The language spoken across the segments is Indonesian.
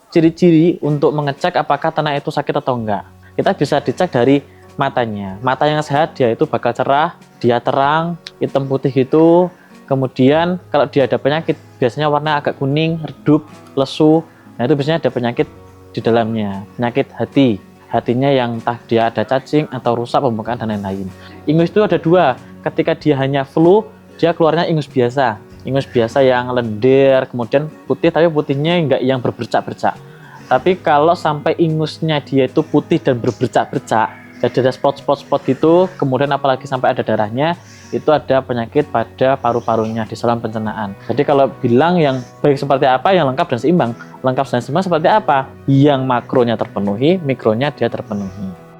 ciri-ciri untuk mengecek apakah ternak itu sakit atau enggak. Kita bisa dicek dari matanya. Mata yang sehat dia itu bakal cerah, dia terang, hitam putih gitu. Kemudian kalau dia ada penyakit, biasanya warna agak kuning, redup, lesu. Nah itu biasanya ada penyakit di dalamnya, penyakit hati. Hatinya yang entah dia ada cacing atau rusak pembengkakan dan lain-lain. Ingus itu ada dua. Ketika dia hanya flu, dia keluarnya ingus biasa. Ingus biasa yang lendir, kemudian putih, tapi putihnya enggak yang berbercak-bercak. Tapi kalau sampai ingusnya dia itu putih dan berbercak-bercak, jadi ada spot-spot gitu, kemudian apalagi sampai ada darahnya, itu ada penyakit pada paru-parunya di saluran pencernaan. Jadi kalau bilang yang baik seperti apa, yang lengkap dan seimbang. Lengkap dan seimbang seperti apa? Yang makronya terpenuhi, mikronya dia terpenuhi.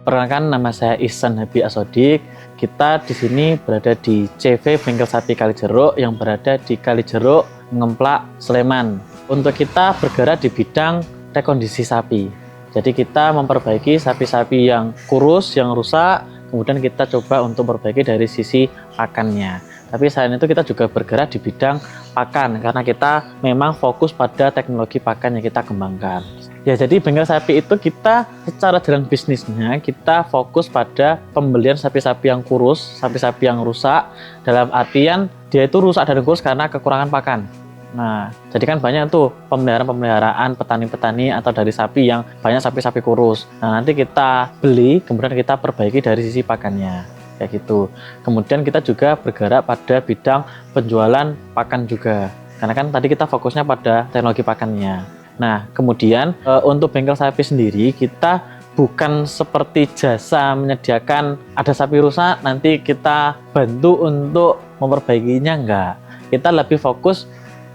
Perkenalkan, nama saya Ihsan Habi Asodik. Kita di sini berada di CV Bengkel Sapi Kalijeruk yang berada di Kalijeruk, Ngemplak, Sleman. Untuk kita bergerak di bidang rekondisi sapi. Jadi kita memperbaiki sapi-sapi yang kurus, yang rusak, kemudian kita coba untuk memperbaiki dari sisi pakannya. Tapi selain itu kita juga bergerak di bidang pakan karena kita memang fokus pada teknologi pakan yang kita kembangkan. Ya, jadi bengkel sapi itu kita secara jalan bisnisnya kita fokus pada pembelian sapi-sapi yang kurus, sapi-sapi yang rusak, dalam artian dia itu rusak dan kurus karena kekurangan pakan. Nah, jadi kan banyak tuh pemeliharaan petani-petani atau dari sapi yang banyak sapi-sapi kurus. Nah, nanti kita beli, kemudian kita perbaiki dari sisi pakannya, kayak gitu. Kemudian kita juga bergerak pada bidang penjualan pakan juga, karena kan tadi kita fokusnya pada teknologi pakannya. Nah, kemudian untuk bengkel sapi sendiri kita bukan seperti jasa menyediakan ada sapi rusak nanti kita bantu untuk memperbaikinya, enggak. Kita lebih fokus,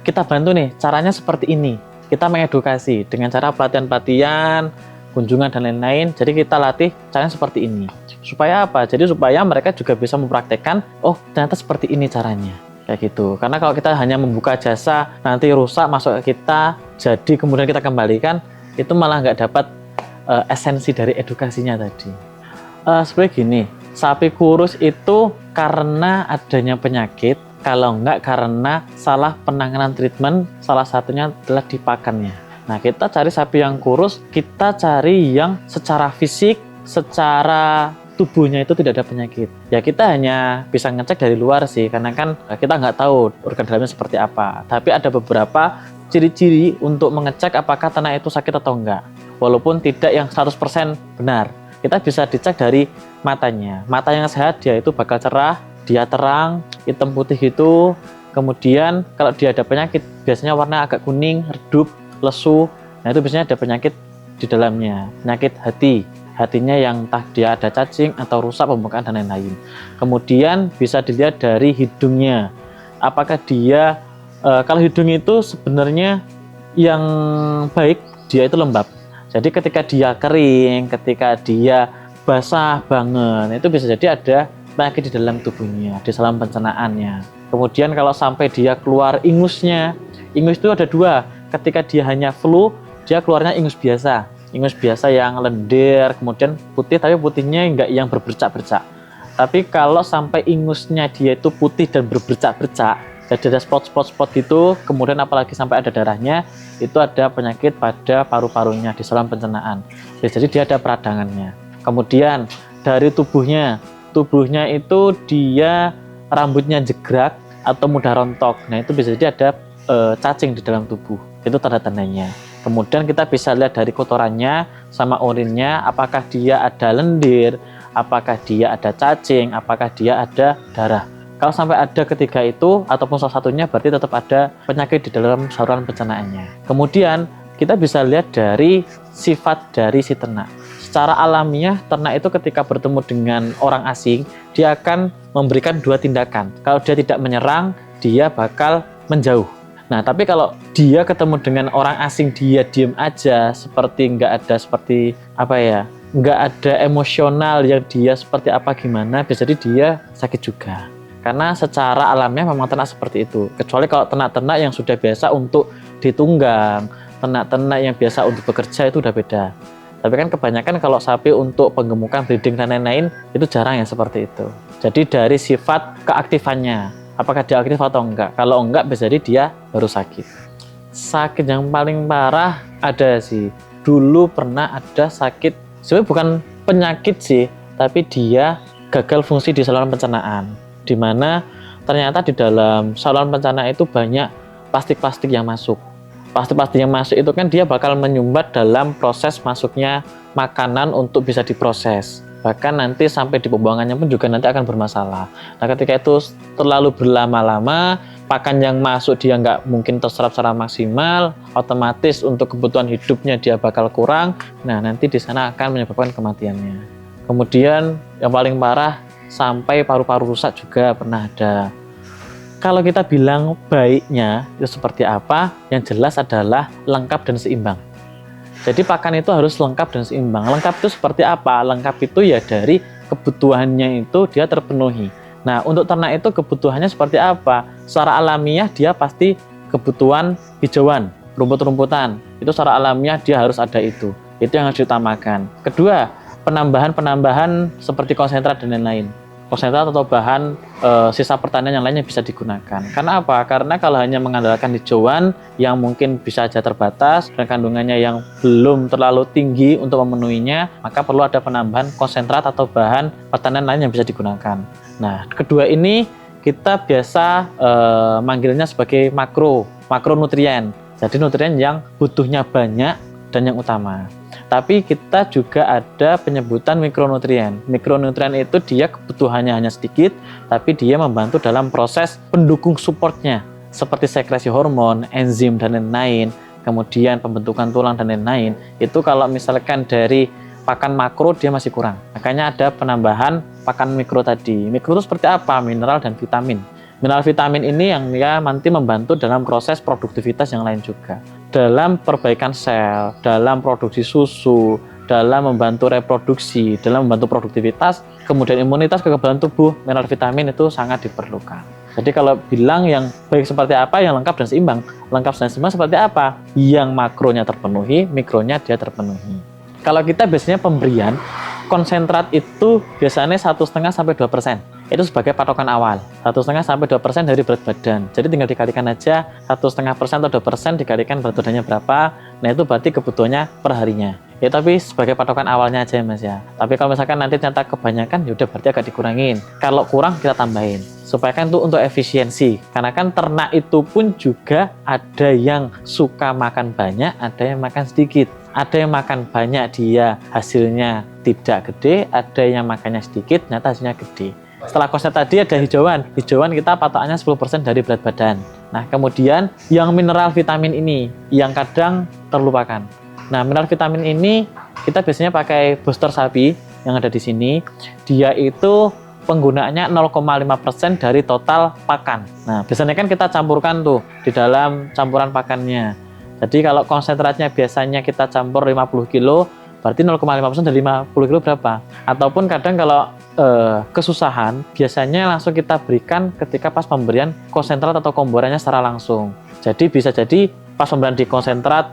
kita bantu nih caranya seperti ini. Kita mengedukasi dengan cara pelatihan-pelatihan, kunjungan dan lain-lain. Jadi kita latih caranya seperti ini. Supaya apa? Jadi supaya mereka juga bisa mempraktekkan, oh ternyata seperti ini caranya. Kayak gitu. Karena kalau kita hanya membuka jasa nanti rusak masuk ke kita, jadi kemudian kita kembalikan, itu malah nggak dapat esensi dari edukasinya tadi. Seperti gini, sapi kurus itu karena adanya penyakit, kalau nggak karena salah penanganan treatment, salah satunya adalah di pakannya. Nah, kita cari sapi yang kurus, kita cari yang secara fisik, secara tubuhnya itu tidak ada penyakit. Ya kita hanya bisa ngecek dari luar sih, karena kan kita nggak tahu organ dalamnya seperti apa. Tapi ada beberapa ciri-ciri untuk mengecek apakah ternak itu sakit atau enggak. Walaupun tidak yang 100% benar. Kita bisa dicek dari matanya. Mata yang sehat dia itu bakal cerah, dia terang, hitam putih gitu. Kemudian kalau dia ada penyakit, biasanya warna agak kuning, redup, lesu. Nah itu biasanya ada penyakit di dalamnya, penyakit hati. Hatinya yang entah dia ada cacing atau rusak pembengkakan dan lain-lain. Kemudian bisa dilihat dari hidungnya. Apakah dia, kalau hidung itu sebenarnya yang baik, dia itu lembab. Jadi ketika dia kering, ketika dia basah banget, itu bisa jadi ada penyakit di dalam tubuhnya, di saluran pencernaannya. Kemudian kalau sampai dia keluar ingusnya, ingus itu ada dua. Ketika dia hanya flu, dia keluarnya ingus biasa. Ingus biasa yang lendir, kemudian putih, tapi putihnya enggak yang berbercak-bercak. Tapi kalau sampai ingusnya dia itu putih dan berbercak-bercak, jadi ada spot-spot gitu, kemudian apalagi sampai ada darahnya, itu ada penyakit pada paru-parunya di saluran pencernaan. Jadi dia ada peradangannya. Kemudian dari tubuhnya itu dia rambutnya jegrak atau mudah rontok. Nah itu bisa jadi ada cacing di dalam tubuh. Itu tanda-tandanya. Kemudian kita bisa lihat dari kotorannya sama urinnya, apakah dia ada lendir, apakah dia ada cacing, apakah dia ada darah. Kalau sampai ada ketiga itu ataupun salah satunya, berarti tetap ada penyakit di dalam saluran pencernaannya. Kemudian kita bisa lihat dari sifat dari si ternak. Secara alamiah ternak itu ketika bertemu dengan orang asing, dia akan memberikan dua tindakan. Kalau dia tidak menyerang, dia bakal menjauh. Nah, tapi kalau dia ketemu dengan orang asing, dia diem aja, seperti nggak ada, seperti apa ya, nggak ada emosional yang dia seperti apa gimana, bisa jadi dia sakit juga. Karena secara alamiah memang ternak seperti itu. Kecuali kalau ternak-ternak yang sudah biasa untuk ditunggang, ternak-ternak yang biasa untuk bekerja itu udah beda. Tapi kan kebanyakan kalau sapi untuk penggemukan, breeding dan lain-lain itu jarang yang seperti itu. Jadi dari sifat keaktifannya, apakah dia aktif atau enggak? Kalau enggak bisa jadi dia baru sakit. Sakit yang paling parah ada sih. Dulu pernah ada sakit, sebenarnya bukan penyakit sih, tapi dia gagal fungsi di saluran pencernaan, di mana ternyata di dalam saluran pencernaan itu banyak plastik-plastik yang masuk. Plastik-plastik yang masuk itu kan dia bakal menyumbat dalam proses masuknya makanan untuk bisa diproses. Bahkan nanti sampai di pembuangannya pun juga nanti akan bermasalah. Nah ketika itu terlalu berlama-lama, pakan yang masuk dia nggak mungkin terserap secara maksimal, otomatis untuk kebutuhan hidupnya dia bakal kurang. Nah nanti di sana akan menyebabkan kematiannya. Kemudian yang paling parah sampai paru-paru rusak juga pernah ada. Kalau kita bilang baiknya itu seperti apa, yang jelas adalah lengkap dan seimbang. Jadi pakan itu harus lengkap dan seimbang. Lengkap itu seperti apa? Lengkap itu ya dari kebutuhannya itu dia terpenuhi. Nah, untuk ternak itu kebutuhannya seperti apa? Secara alamiah dia pasti kebutuhan hijauan, rumput-rumputan. Itu secara alamiah dia harus ada itu. Itu yang harus diutamakan. Kedua, penambahan seperti konsentrat dan lain-lain. Konsentrat atau bahan sisa pertanian yang lainnya bisa digunakan. Karena apa? Karena kalau hanya mengandalkan hijauan yang mungkin bisa saja terbatas dan kandungannya yang belum terlalu tinggi untuk memenuhinya, maka perlu ada penambahan konsentrat atau bahan pertanian lain yang bisa digunakan. Nah, kedua ini kita biasa manggilnya sebagai makronutrien. Jadi nutrien yang butuhnya banyak dan yang utama. Tapi kita juga ada penyebutan mikronutrien. Mikronutrien itu dia kebutuhannya hanya sedikit, tapi dia membantu dalam proses pendukung supportnya, seperti sekresi hormon, enzim, dan lain-lain, kemudian pembentukan tulang, dan lain-lain. Itu kalau misalkan dari pakan makro dia masih kurang. Makanya ada penambahan pakan mikro tadi. Mikro itu seperti apa? Mineral dan vitamin. Mineral vitamin ini yang dia nanti membantu dalam proses produktivitas yang lain juga. Dalam perbaikan sel, dalam produksi susu, dalam membantu reproduksi, dalam membantu produktivitas, kemudian imunitas, kekebalan tubuh, mineral vitamin itu sangat diperlukan. Jadi kalau bilang yang baik seperti apa, yang lengkap dan seimbang. Lengkap dan seimbang seperti apa? Yang makronya terpenuhi, mikronya dia terpenuhi. Kalau kita biasanya pemberian, konsentrat itu biasanya 1,5–2%. Itu sebagai patokan awal, 1,5–2% dari berat badan. Jadi tinggal dikalikan aja 1,5% atau 2% dikalikan berat badannya berapa. Nah itu berarti kebutuhannya per harinya. Ya tapi sebagai patokan awalnya aja ya Mas ya. Tapi kalau misalkan nanti ternyata kebanyakan, ya udah berarti agak dikurangin. Kalau kurang kita tambahin. Supaya kan itu untuk efisiensi. Karena kan ternak itu pun juga ada yang suka makan banyak, ada yang makan sedikit. Ada yang makan banyak dia hasilnya tidak gede, ada yang makannya sedikit, ternyata hasilnya gede. Setelah konsep tadi ada hijauan. Hijauan kita patokannya 10% dari berat badan. Nah, kemudian yang mineral vitamin ini yang kadang terlupakan. Nah, mineral vitamin ini kita biasanya pakai booster sapi yang ada di sini. Dia itu penggunaannya 0,5% dari total pakan. Nah, biasanya kan kita campurkan tuh di dalam campuran pakannya. Jadi kalau konsentratnya biasanya kita campur 50 kilo, berarti 0,5% dari 50 kilo berapa? Ataupun kadang kalau kesusahan, biasanya langsung kita berikan ketika pas pemberian konsentrat atau komborannya secara langsung. Jadi bisa jadi pas pemberian di konsentrat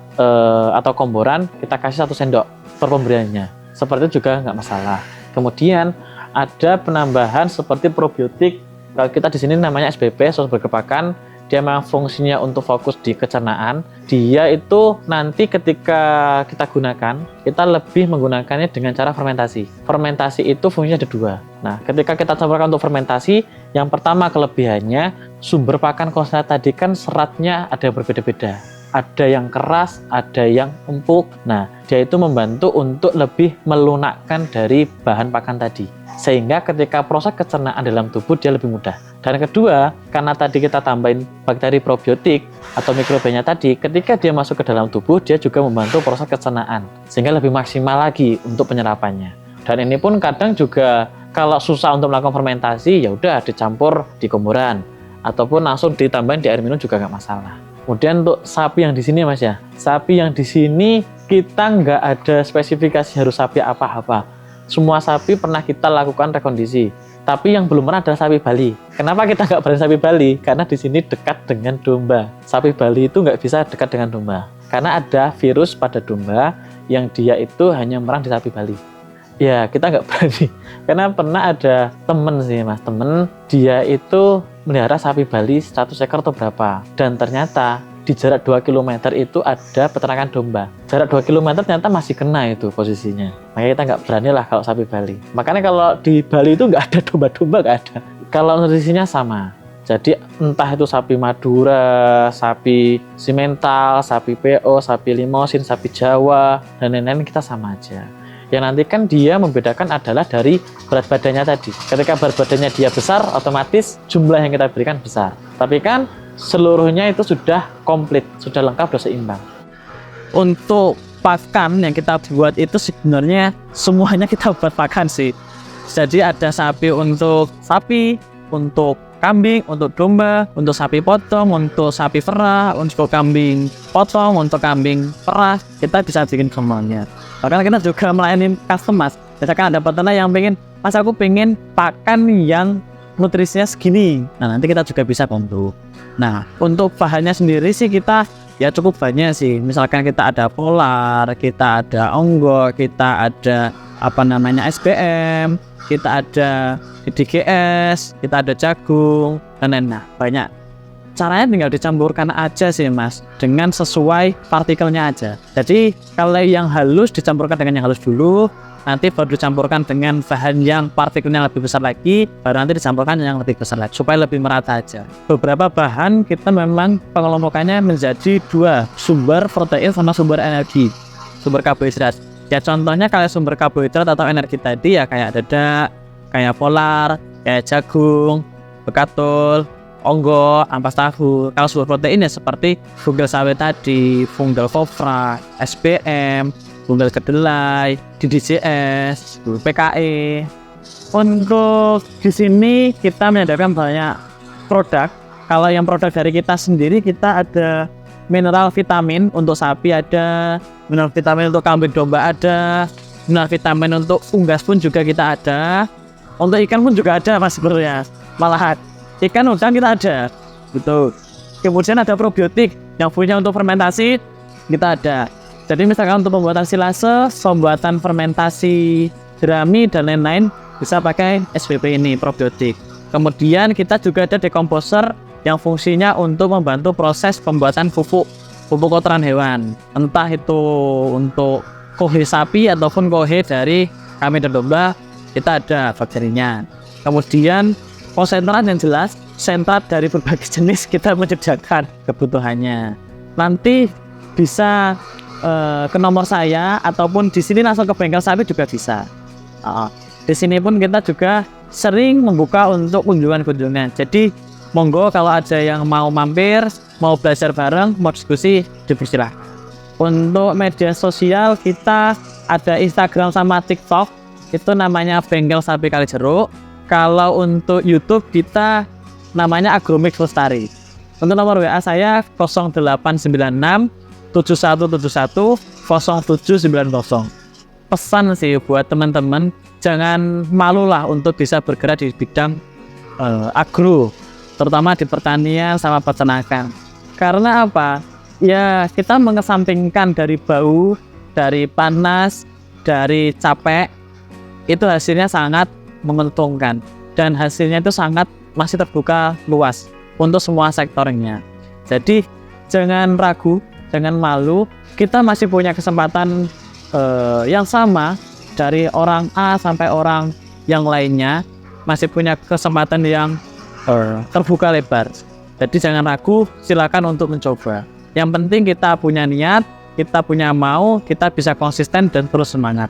atau komboran, kita kasih 1 sendok per pemberiannya. Seperti itu juga nggak masalah. Kemudian ada penambahan seperti probiotik. Kalau kita di sini namanya SBP, sumber berkepakan. Dia memang fungsinya untuk fokus di kecernaan. Dia itu nanti ketika kita gunakan, kita lebih menggunakannya dengan cara fermentasi. Fermentasi itu fungsinya ada 2. Nah, ketika kita campurkan untuk fermentasi, yang pertama kelebihannya, sumber pakan konsentrat tadi kan seratnya ada yang berbeda-beda. Ada yang keras, ada yang empuk. Nah, dia itu membantu untuk lebih melunakkan dari bahan pakan tadi. Sehingga ketika proses kecernaan dalam tubuh dia lebih mudah. Dan kedua, karena tadi kita tambahin bakteri probiotik atau mikrobanya tadi, ketika dia masuk ke dalam tubuh, dia juga membantu proses kecernaan. Sehingga lebih maksimal lagi untuk penyerapannya. Dan ini pun kadang juga kalau susah untuk melakukan fermentasi, ya udah dicampur di komboran. Ataupun langsung ditambahin di air minum juga nggak masalah. Kemudian untuk sapi yang di sini Mas ya, sapi yang di sini kita nggak ada spesifikasi harus sapi apa-apa. Semua sapi pernah kita lakukan rekondisi. Tapi yang belum pernah adalah sapi Bali. Kenapa kita nggak berani sapi Bali? Karena di sini dekat dengan domba. Sapi Bali itu nggak bisa dekat dengan domba. Karena ada virus pada domba yang dia itu hanya merang di sapi Bali. Ya, kita nggak berani. Karena pernah ada temen sih mas, temen dia itu melihara sapi Bali 100 ekor atau berapa. Dan ternyata di jarak 2 km itu ada peternakan domba. Jarak 2 km ternyata masih kena itu posisinya. Makanya kita nggak berani lah kalau sapi Bali. Makanya kalau di Bali itu nggak ada domba-domba, nggak ada. Kalau nutrisinya sama. Jadi entah itu sapi Madura, sapi simental, sapi PO, sapi limosin, sapi Jawa, dan lain-lain kita sama aja. Yang nanti kan dia membedakan adalah dari berat badannya tadi. Ketika berat badannya dia besar, otomatis jumlah yang kita berikan besar. Tapi kan seluruhnya itu sudah komplit, sudah lengkap, sudah seimbang. Untuk pakan yang kita buat itu sebenarnya semuanya kita buat pakan sih. Jadi ada sapi untuk sapi, untuk kambing, untuk domba, untuk sapi potong, untuk sapi perah, untuk kambing potong, untuk kambing perah, kita bisa bikin semuanya. Bahkan kita juga melayani custom mas. Misalkan ada peternak yang pengen, mas aku pengen pakan yang nutrisinya segini. Nah nanti kita juga bisa bantu. Nah, untuk bahannya sendiri sih kita ya cukup banyak sih. Misalkan kita ada polar, kita ada onggo, kita ada SPM, kita ada DGS, kita ada jagung, dan lain-lain. Nah, banyak. Caranya tinggal dicampurkan aja sih mas, dengan sesuai partikelnya aja. Jadi kalau yang halus dicampurkan dengan yang halus dulu, nanti baru dicampurkan dengan bahan yang partikelnya lebih besar lagi, baru nanti dicampurkan yang lebih besar lagi, supaya lebih merata aja. Beberapa bahan kita memang pengelompokannya menjadi 2, sumber protein sama sumber energi, sumber karbohidrat. Ya contohnya kalau sumber karbohidrat atau energi tadi ya kayak dedak, kayak polar, kayak jagung, bekatul, onggo, ampas tahu. Kalau sumber protein ya seperti fungal sawit tadi, fungal kopra, SPM, fungal kedelai, DDGS, PKE. Untuk di sini kita menyediakan banyak produk. Kalau yang produk dari kita sendiri, kita ada mineral vitamin untuk sapi ada, mineral vitamin untuk kambing domba ada, mineral vitamin untuk unggas pun juga kita ada. Untuk ikan pun juga ada mas sebenarnya. Malahan ikan udang kita ada, betul. Kemudian ada probiotik yang punya untuk fermentasi kita ada. Jadi misalkan untuk pembuatan silase, pembuatan fermentasi jerami dan lain-lain bisa pakai SPP ini, probiotik. Kemudian kita juga ada decomposer yang fungsinya untuk membantu proses pembuatan pupuk kotoran hewan. Entah itu untuk kohe sapi ataupun kohe dari kambing dan domba, kita ada bakterinya. Kemudian konsentrat yang jelas, sentrat dari berbagai jenis kita menyediakan kebutuhannya. Nanti bisa ke nomor saya ataupun di sini langsung ke bengkel sapi juga bisa. Di sini pun kita juga sering membuka untuk kunjungan-kunjungan. Jadi monggo kalau ada yang mau mampir, mau belajar bareng, mau diskusi, dipersilahkan. Untuk media sosial kita ada Instagram sama TikTok, itu namanya Bengkel Sapi Kalijeruk. Kalau untuk YouTube kita namanya Agromix Lestari. Untuk nomor WA saya 0896 7171 0790. Pesan sih buat teman-teman, jangan malulah untuk bisa bergerak di bidang agro, terutama di pertanian sama peternakan. Karena apa? Ya kita mengesampingkan dari bau, dari panas, dari capek, itu hasilnya sangat menguntungkan dan hasilnya itu sangat masih terbuka luas untuk semua sektornya. Jadi jangan ragu, jangan malu, kita masih punya kesempatan yang sama dari orang A sampai orang yang lainnya, masih punya kesempatan yang terbuka lebar. Jadi jangan ragu, silakan untuk mencoba. Yang penting kita punya niat, kita punya mau, kita bisa konsisten dan terus semangat.